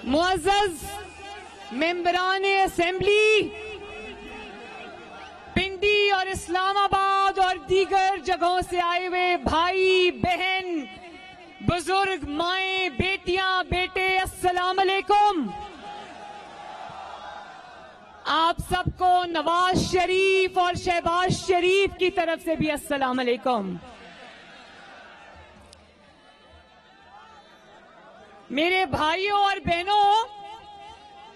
معزز ممبران اسمبلی، پنڈی اور اسلام آباد اور دیگر جگہوں سے آئے ہوئے بھائی بہن، بزرگ، مائیں، بیٹیاں، بیٹے، السلام علیکم۔ آپ سب کو نواز شریف اور شہباز شریف کی طرف سے بھی السلام علیکم۔ میرے بھائیوں اور بہنوں،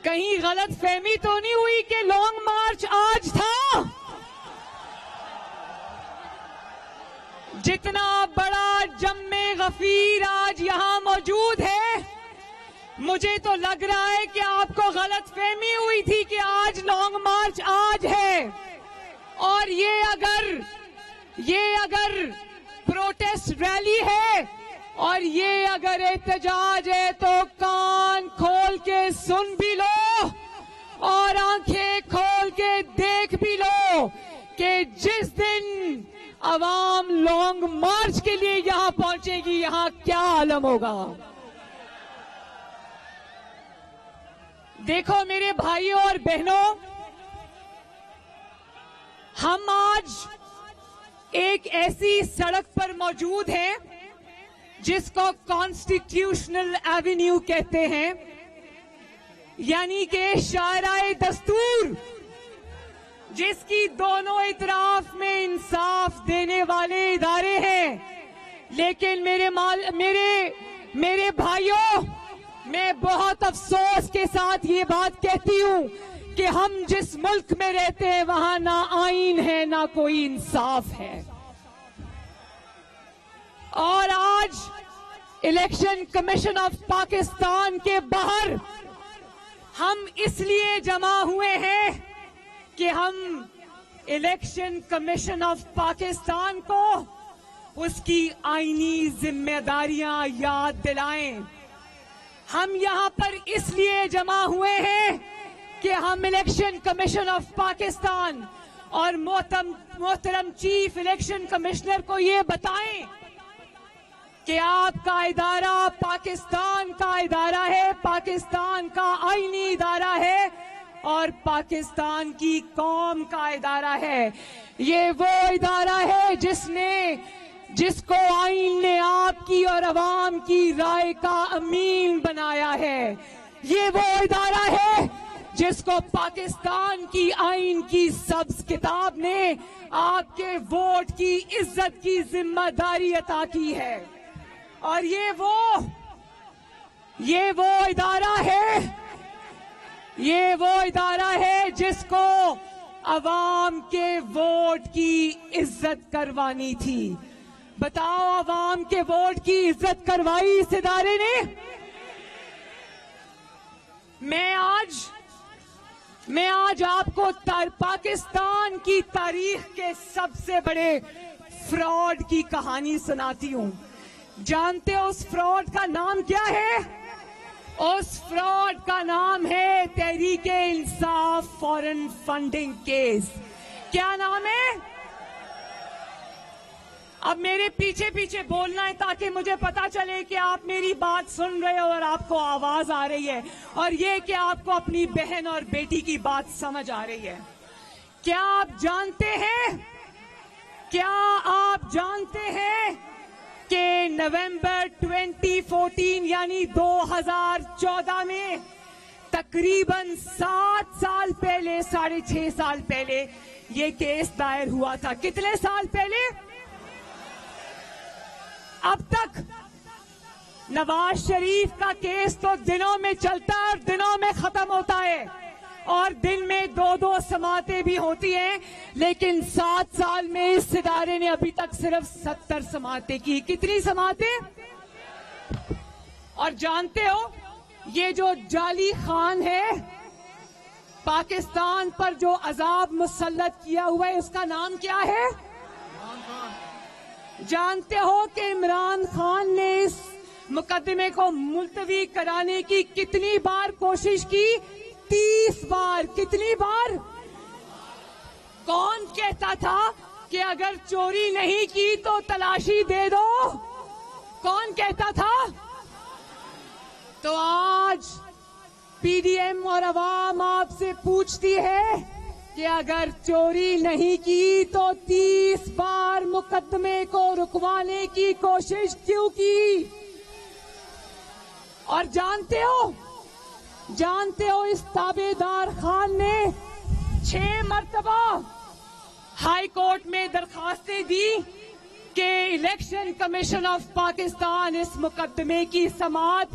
کہیں غلط فہمی تو نہیں ہوئی کہ لانگ مارچ آج تھا؟ جتنا بڑا جم غفیر آج یہاں موجود ہے، مجھے تو لگ رہا ہے کہ آپ کو غلط فہمی ہوئی تھی کہ آج لانگ مارچ آج ہے، اور یہ اگر پروٹیسٹ ریلی ہے اور یہ اگر احتجاج ہے تو کان کھول کے سن بھی لو اور آنکھیں کھول کے دیکھ بھی لو کہ جس دن عوام لانگ مارچ کے لیے یہاں پہنچے گی، یہاں کیا عالم ہوگا۔ دیکھو میرے بھائیوں اور بہنوں، ہم آج ایک ایسی سڑک پر موجود ہیں جس کو کانسٹیٹیوشنل ایونیو کہتے ہیں، یعنی کہ شاہراہ دستور، جس کی دونوں اطراف میں انصاف دینے والے ادارے ہیں۔ لیکن میرے بھائیوں، میں بہت افسوس کے ساتھ یہ بات کہتی ہوں کہ ہم جس ملک میں رہتے ہیں وہاں نہ آئین ہے نہ کوئی انصاف ہے۔ اور آج الیکشن کمیشن آف پاکستان کے باہر ہم اس لیے جمع ہوئے ہیں کہ ہم الیکشن کمیشن آف پاکستان کو اس کی آئینی ذمہ داریاں یاد دلائیں۔ ہم یہاں پر اس لیے جمع ہوئے ہیں کہ ہم الیکشن کمیشن آف پاکستان اور محترم چیف الیکشن کمشنر کو یہ بتائیں کہ آپ کا ادارہ پاکستان کا ادارہ ہے، پاکستان کا آئینی ادارہ ہے اور پاکستان کی قوم کا ادارہ ہے۔ یہ وہ ادارہ ہے جس کو آئین نے آپ کی اور عوام کی رائے کا امین بنایا ہے۔ یہ وہ ادارہ ہے جس کو پاکستان کی آئین کی سبز کتاب نے آپ کے ووٹ کی عزت کی ذمہ داری عطا کی ہے، اور یہ وہ ادارہ ہے جس کو عوام کے ووٹ کی عزت کروانی تھی۔ بتاؤ، عوام کے ووٹ کی عزت کروائی اس ادارے نے؟ میں آج آپ کو پاکستان کی تاریخ کے سب سے بڑے فراڈ کی کہانی سناتی ہوں۔ جانتے ہو اس فراڈ کا نام کیا ہے؟ اس فراڈ کا نام ہے Tehreek Insaf foreign funding case. کیا نام ہے؟ اب میرے پیچھے بولنا ہے تاکہ مجھے پتا چلے کہ آپ میری بات سن رہے ہو اور آپ کو آواز آ رہی ہے، اور یہ کہ آپ کو اپنی بہن اور بیٹی کی بات سمجھ آ رہی ہے۔ کیا آپ جانتے ہیں کہ نومبر 2014 یعنی 2014 میں تقریباً 7 سال پہلے، 6.5 سال پہلے یہ کیس دائر ہوا تھا۔ کتنے سال پہلے؟ اب تک نواز شریف کا کیس تو دنوں میں چلتا ہے اور دنوں میں ختم ہوتا ہے، اور دن میں 2 سماعتیں بھی ہوتی ہیں، لیکن 7 سال میں اس ادارے نے ابھی تک صرف 70 سماعتیں کی۔ کتنی سماعتیں؟ اور جانتے ہو یہ جو جعلی خان ہے، پاکستان پر جو عذاب مسلط کیا ہوا ہے، اس کا نام کیا ہے؟ جانتے ہو کہ عمران خان نے اس مقدمے کو ملتوی کرانے کی کتنی بار کوشش کی؟ 30 بار۔ کتنی بار؟ کون کہتا تھا کہ اگر چوری نہیں کی تو تلاشی دے دو؟ کون کہتا تھا؟ تو PDM اور عوام آپ سے پوچھتی ہے کہ اگر چوری نہیں کی تو 30 بار مقدمے کو رکوانے کی کوشش کیوں کی؟ اور جانتے ہو اس تابع دار خان نے 6 مرتبہ ہائی کورٹ میں درخواستیں دی کہ الیکشن کمیشن آف پاکستان اس مقدمے کی سماعت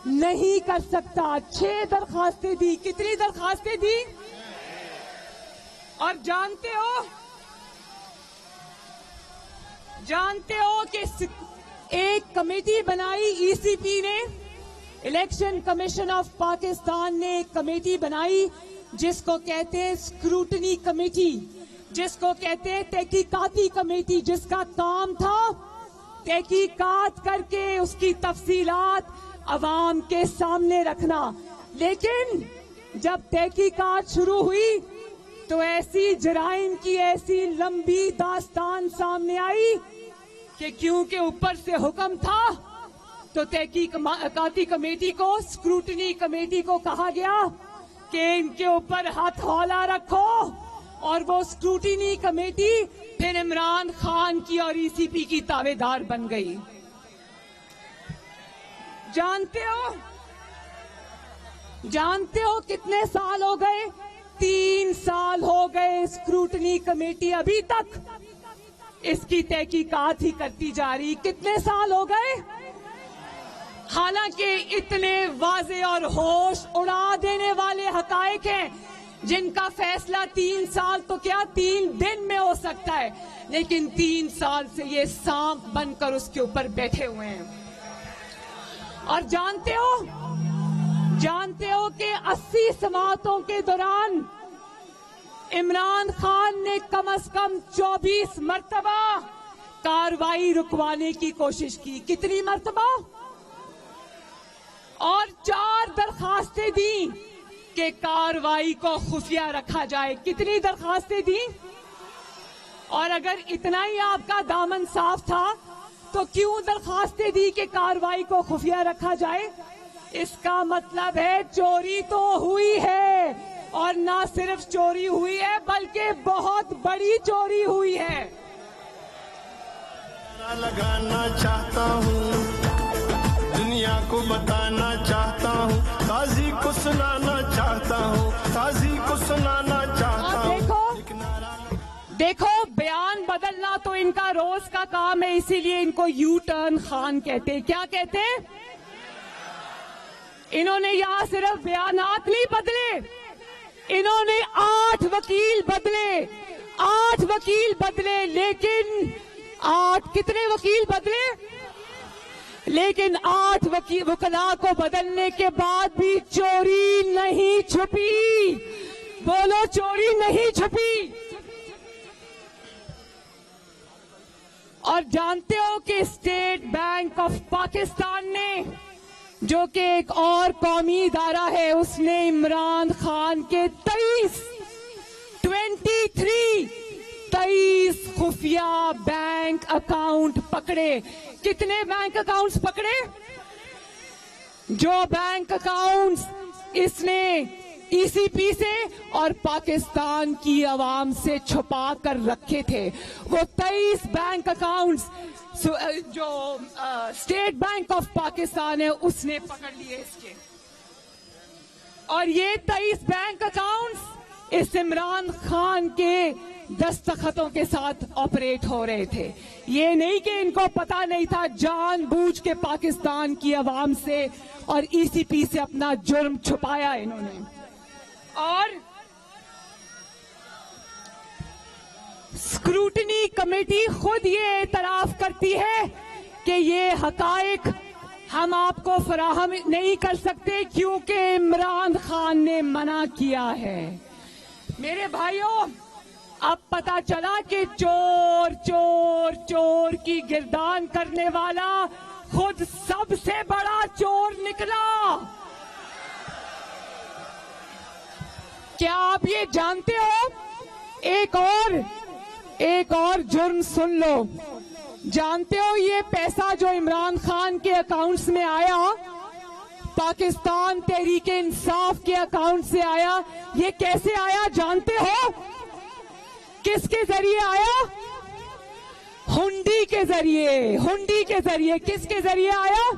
نہیں کر سکتا. 6 درخواستیں دی. کتنی درخواستیں دی؟ اور جانتے ہو کہ ایک کمیٹی بنائی ECP نے، الیکشن کمیشن آف پاکستان نے ایک کمیٹی بنائی جس کو کہتے ہیں اسکروٹنی کمیٹی، جس کو کہتے ہیں تحقیقاتی کمیٹی، جس کا کام تھا تحقیقات کر کے اس کی تفصیلات عوام کے سامنے رکھنا. لیکن جب تحقیقات شروع ہوئی تو ایسی جرائم کی ایسی لمبی داستان سامنے آئی کہ کیونکہ اوپر سے حکم تھا تو تحقیقاتی کمیٹی کو، اسکروٹنی کمیٹی کو کہا گیا کہ ان کے اوپر ہاتھ ہولا رکھو، اور وہ اسکروٹنی کمیٹی پھر عمران خان کی اور ECP کی تابع دار بن گئی. جانتے ہو کتنے سال ہو گئے؟ 3 سال ہو گئے. اسکروٹنی کمیٹی ابھی تک اس کی تحقیقات ہی کرتی جا رہی. کتنے سال ہو گئے؟ حالانکہ اتنے واضح اور ہوش اڑا دینے والے حقائق ہیں جن کا فیصلہ 3 سال تو کیا 3 دن میں ہو سکتا ہے، لیکن 3 سال سے یہ سانپ بن کر اس کے اوپر بیٹھے ہوئے ہیں. اور جانتے ہو کہ 80 سماعتوں کے دوران عمران خان نے کم از کم 24 مرتبہ کارروائی رکوانے کی کوشش کی. کتنی مرتبہ؟ اور 4 درخواستیں دی کہ کارروائی کو خفیہ رکھا جائے. کتنی درخواستیں دی؟ اور اگر اتنا ہی آپ کا دامن صاف تھا تو کیوں درخواستیں دی کہ کارروائی کو خفیہ رکھا جائے؟ اس کا مطلب ہے چوری تو ہوئی ہے، اور نہ صرف چوری ہوئی ہے بلکہ بہت بڑی چوری ہوئی ہے. لگانا چاہتا ہوں، دنیا کو بتانا چاہتا ہوں، قاضی کو سنانا چاہتا ہوں، قاضی کو سنانا چاہتا ہوں. دیکھو بیان بدلنا تو ان کا روز کا کام ہے، اسی لیے ان کو یو ٹرن خان کہتے ہیں. کیا کہتے ہیں؟ انہوں نے یہاں صرف بیانات نہیں بدلے، انہوں نے 8 وکیل بدلے، لیکن 8 کتنے وکیل بدلے؟ لیکن 8 وکلاء کو بدلنے کے بعد بھی چوری نہیں چھپی. بولو، چوری نہیں چھپی. اور جانتے ہو کہ اسٹیٹ بینک آف پاکستان نے، جو کہ ایک اور قومی ادارہ ہے، اس نے عمران خان کے 23 خفیہ بینک اکاؤنٹ پکڑے. کتنے بینک اکاؤنٹس پکڑے؟ جو بینک اکاؤنٹس اس نے ECP سے اور پاکستان کی عوام سے چھپا کر رکھے تھے، وہ 23 بینک اکاؤنٹس جو اسٹیٹ بینک آف پاکستان ہے اس نے پکڑ لیے اس کے. اور یہ 23 بینک اکاؤنٹس اس عمران خان کے دستخطوں کے ساتھ آپریٹ ہو رہے تھے. یہ نہیں کہ ان کو پتا نہیں تھا، جان بوجھ کے پاکستان کی عوام سے اور ECP سے اپنا جرم چھپایا انہوں نے. اور اسکروٹنی کمیٹی خود یہ اعتراف کرتی ہے کہ یہ حقائق ہم آپ کو فراہم نہیں کر سکتے کیونکہ عمران خان نے منع کیا ہے. میرے بھائیوں، اب پتا چلا کہ چور کی گردان کرنے والا خود سب سے بڑا چور نکلا. کیا آپ یہ جانتے ہو؟ ایک اور جرم سن لو. جانتے ہو یہ پیسہ جو عمران خان کے اکاؤنٹس میں آیا، پاکستان تحریک انصاف کے اکاؤنٹ سے آیا. یہ کیسے آیا جانتے ہو؟ کس کے ذریعے آیا؟ ہنڈی کے ذریعے. ہنڈی کے ذریعے. کس کے ذریعے آیا؟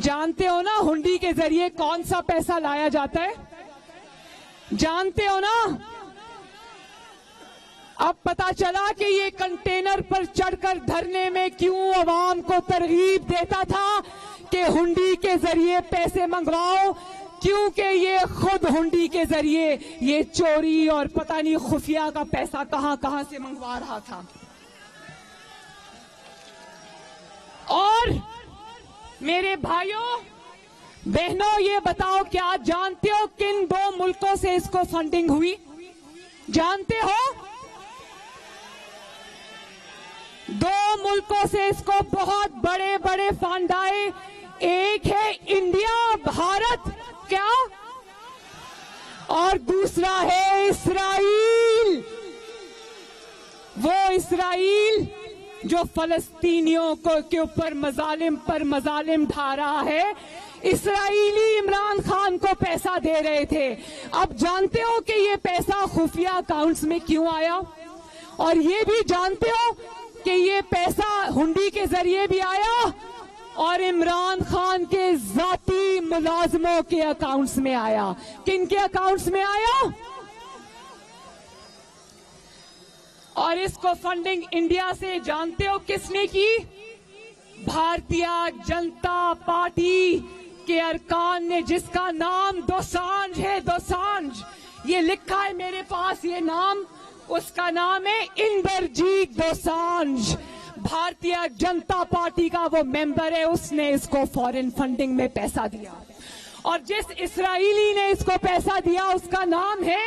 جانتے ہو نا ہنڈی کے ذریعے کون سا پیسہ لایا جاتا ہے؟ جانتے ہو نا؟ اب پتا چلا کہ یہ کنٹینر پر چڑھ کر دھرنے میں کیوں عوام کو ترغیب دیتا تھا کہ ہنڈی کے ذریعے پیسے منگواؤ. کیونکہ یہ خود ہنڈی کے ذریعے یہ چوری اور پتہ نہیں خفیہ کا پیسہ کہاں کہاں سے منگوا رہا تھا. اور میرے بھائیوں بہنوں یہ بتاؤ کیا جانتے ہو کن 2 ملکوں سے اس کو فنڈنگ ہوئی؟ جانتے ہو؟ 2 ملکوں سے اس کو بہت بڑے بڑے فنڈ آئے. ایک ہے انڈیا بھارت کیا اور دوسرا ہے اسرائیل. وہ اسرائیل جو فلسطینیوں کے اوپر مظالم پر مظالم ڈھا رہا ہے. اسرائیلی عمران خان کو پیسہ دے رہے تھے. اب جانتے ہو کہ یہ پیسہ خفیہ اکاؤنٹس میں کیوں آیا؟ اور یہ بھی جانتے ہو کہ یہ پیسہ ہنڈی کے ذریعے بھی آیا اور عمران خان کے ذاتی ملازموں کے اکاؤنٹس میں آیا. کن کے اکاؤنٹس میں آیا؟ اور اس کو فنڈنگ انڈیا سے جانتے ہو کس نے کی؟ بھارتیہ جنتا پارٹی کے ارکان نے، جس کا نام دوسانجھ ہے. دوسانجھ یہ لکھا ہے میرے پاس یہ نام. اس کا نام ہے اندرجیت دوسانجھ. بھارتیہ جنتا پارٹی کا وہ ممبر ہے. اس نے اس کو فورن فنڈنگ میں پیسہ دیا. اور جس اسرائیلی نے اس کو پیسہ دیا اس کا نام ہے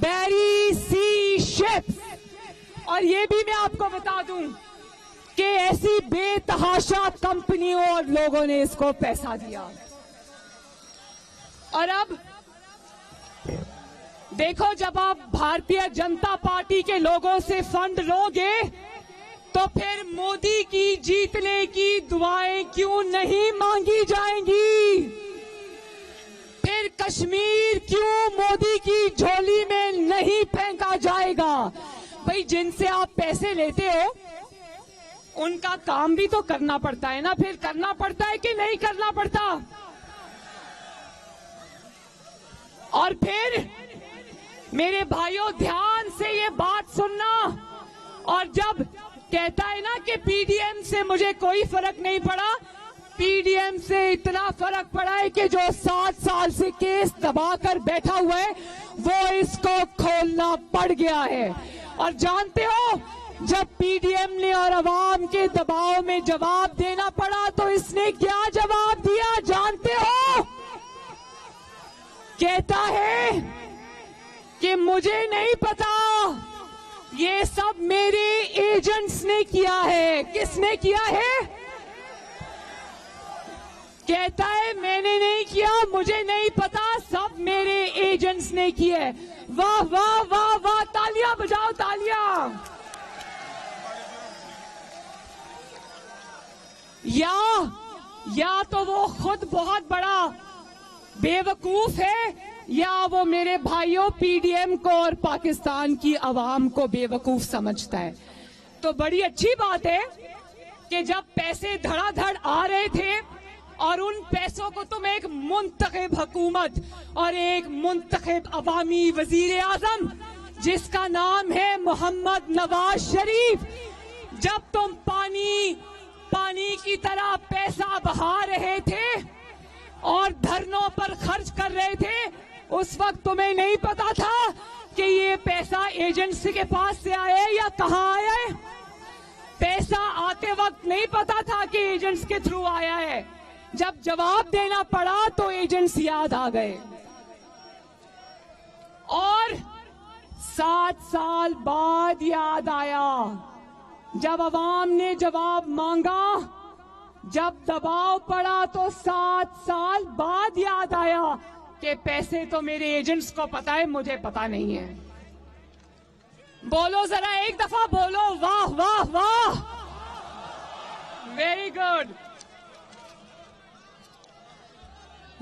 بیری سی شپس. اور یہ بھی میں آپ کو بتا دوں کہ ایسی بے تحاشا کمپنیوں اور لوگوں نے اس کو پیسہ دیا. اور اب دیکھو جب آپ بھارتیہ جنتا پارٹی کے لوگوں سے فنڈ لو گے تو پھر مودی کی جیتنے کی دعائیں کیوں نہیں مانگی جائیں گی؟ پھر کشمیر کیوں مودی کی جھولی میں نہیں پھینکا جائے گا؟ بھئی جن سے آپ پیسے لیتے ہو ان کا کام بھی تو کرنا پڑتا ہے نا. پھر کرنا پڑتا ہے کہ نہیں کرنا پڑتا؟ اور پھر میرے بھائیوں دھیان سے یہ بات سننا. اور جب کہتا ہے نا کہ پی ڈی ایم سے مجھے کوئی فرق نہیں پڑا، پی ڈی ایم سے اتنا فرق پڑا ہے کہ جو 7 سال سے کیس دبا کر بیٹھا ہوا ہے وہ اس کو کھولنا پڑ گیا ہے. اور جانتے ہو جب پی ڈی ایم نے اور عوام کے دباؤ میں جواب دینا پڑا تو اس نے کیا جواب دیا جانتے ہو؟ کہتا ہے کہ مجھے نہیں پتا، یہ سب میرے ایجنٹس نے کیا ہے. کس نے کیا ہے؟ کہتا ہے میں نے نہیں کیا، مجھے نہیں پتا، سب میرے ایجنٹس نے کیا ہے. واہ واہ واہ واہ، تالیاں بجاؤ تالیاں. یا تو وہ خود بہت بڑا بے وقوف ہے یا وہ میرے بھائیوں پی ڈی ایم کو اور پاکستان کی عوام کو بے وقوف سمجھتا ہے. تو بڑی اچھی بات ہے کہ جب پیسے دھڑا دھڑ آ رہے تھے اور ان پیسوں کو تم ایک منتخب حکومت اور ایک منتخب عوامی وزیر اعظم جس کا نام ہے محمد نواز شریف، جب تم پانی کی طرح پیسہ بہا رہے تھے اور دھرنوں پر خرچ کر رہے تھے، اس وقت تمہیں نہیں پتا تھا کہ یہ پیسہ ایجنٹس کے پاس سے آیا ہے یا کہاں آیا ہے؟ پیسہ آتے وقت نہیں پتا تھا کہ ایجنٹس کے تھرو آیا ہے. جب جواب دینا پڑا تو ایجنٹس یاد آ گئے. اور 7 سال بعد یاد آیا جب عوام نے جواب مانگا، جب دباؤ پڑا تو 7 سال بعد یاد آیا کہ پیسے تو میرے ایجنٹس کو پتا ہے، مجھے پتا نہیں ہے. بولو ذرا ایک دفعہ بولو، واہ واہ واہ، ویری گڈ.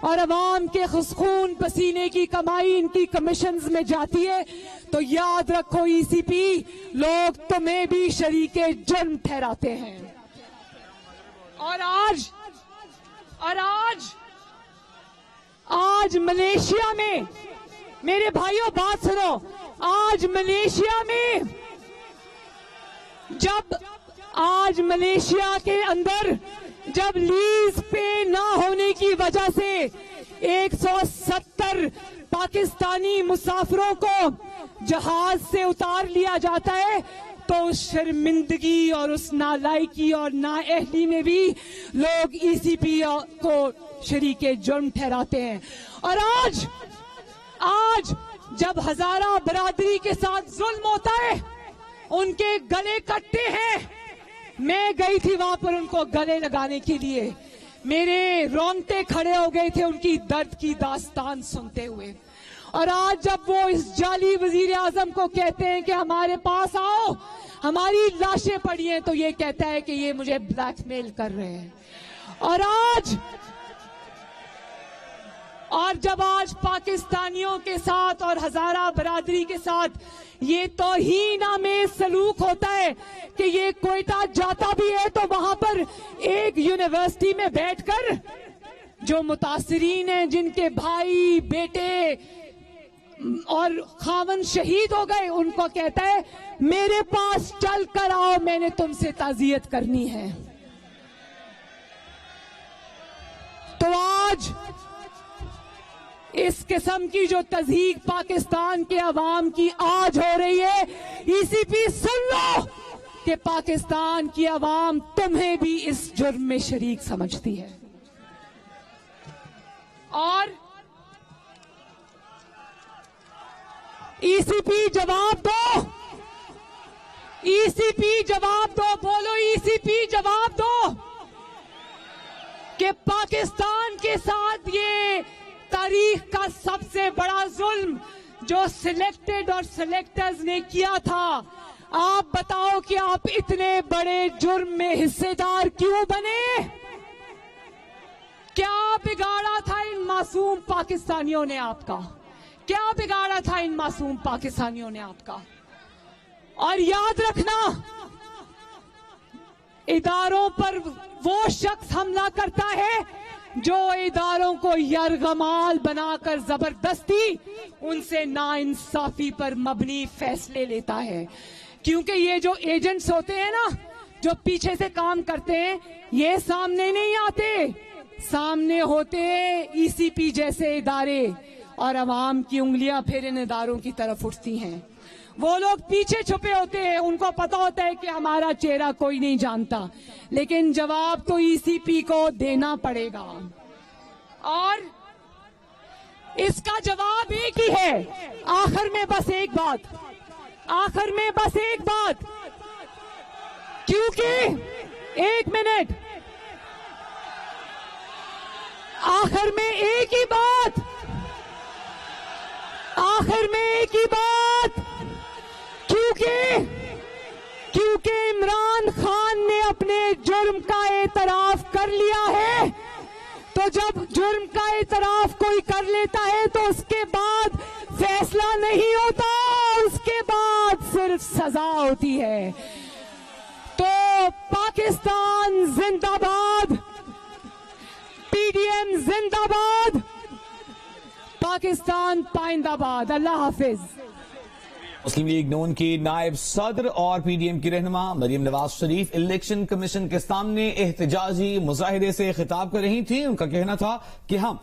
اور عوام کے خون پسینے کی کمائی ان کی کمیشنز میں جاتی ہے تو یاد رکھو ای سی پی لوگ تمہیں بھی شریک جرم ٹھہراتے ہیں. اور آج ملیشیا میں میرے بھائیوں بات سنو, آج ملیشیا میں آج ملیشیا کے اندر جب لیز پہ نہ ہونے کی وجہ سے 170 پاکستانی مسافروں کو جہاز سے اتار لیا جاتا ہے تو اس شرمندگی اور اس نالائکی اور نااہلی میں بھی لوگ ای سی پی کو شریک جرم ٹھہراتے ہیں. اور آج جب ہزارہ برادری کے ساتھ ظلم ہوتا ہے, ان کے گلے کٹتے ہیں. میں گئی تھی وہاں پر ان کو گلے لگانے کے لیے, میرے رونگٹے کھڑے ہو گئے تھے ان کی درد کی داستان سنتے ہوئے. اور آج جب وہ اس جعلی وزیر اعظم کو کہتے ہیں کہ ہمارے پاس آؤ, ہماری لاشیں پڑی ہیں, تو یہ کہتا ہے کہ یہ مجھے بلیک میل کر رہے ہیں. اور جب آج پاکستانیوں کے ساتھ اور ہزارہ برادری کے ساتھ یہ توہین آمیز سلوک ہوتا ہے کہ یہ کوئٹہ جاتا بھی ہے تو وہاں پر ایک یونیورسٹی میں بیٹھ کر جو متاثرین ہیں, جن کے بھائی بیٹے اور خاون شہید ہو گئے, ان کو کہتا ہے میرے پاس چل کر آؤ, میں نے تم سے تعزیت کرنی ہے. تو آج اس قسم کی جو تضحیک پاکستان کے عوام کی آج ہو رہی ہے, ای سی پی سن لو کہ پاکستان کی عوام تمہیں بھی اس جرم میں شریک سمجھتی ہے. اور ای سی پی جواب دو, ای سی پی جواب دو, بولو ای سی پی جواب دو کہ پاکستان کے ساتھ یہ تاریخ کا سب سے بڑا ظلم جو سلیکٹڈ اور سلیکٹرز نے کیا تھا, آپ بتاؤ کہ آپ اتنے بڑے جرم میں حصے دار کیوں بنے؟ کیا بگاڑا تھا ان معصوم پاکستانیوں نے آپ کا؟ کیا بگاڑا تھا ان معصوم پاکستانیوں نے آپ کا؟ اور یاد رکھنا, اداروں پر وہ شخص حملہ کرتا ہے جو اداروں کو یرغمال بنا کر زبردستی ان سے ناانصافی پر مبنی فیصلے لیتا ہے. کیونکہ یہ جو ایجنٹس ہوتے ہیں نا, جو پیچھے سے کام کرتے ہیں, یہ سامنے نہیں آتے, سامنے ہوتے ہیں ای سی پی جیسے ادارے, اور عوام کی انگلیاں پھر ان اداروں کی طرف اٹھتی ہیں. وہ لوگ پیچھے چھپے ہوتے ہیں, ان کو پتا ہوتا ہے کہ ہمارا چہرہ کوئی نہیں جانتا, لیکن جواب تو ای سی پی کو دینا پڑے گا. اور اس کا جواب ایک ہی ہے. آخر میں بس ایک بات, کیونکہ ایک منٹ, آخر میں ایک ہی بات, کیونکہ عمران خان نے اپنے جرم کا اعتراف کر لیا ہے, تو جب جرم کا اعتراف کوئی کر لیتا ہے تو اس کے بعد فیصلہ نہیں ہوتا, اس کے بعد صرف سزا ہوتی ہے. تو پاکستان زندہ باد, پی ڈی ایم زندہ باد, پاکستان پائندہ باد. اللہ حافظ. مسلم لیگ نون کی نائب صدر اور پی ڈی ایم کی رہنما مریم نواز شریف الیکشن کمیشن کے سامنے احتجاجی مظاہرے سے خطاب کر رہی تھیں. ان کا کہنا تھا کہ ہم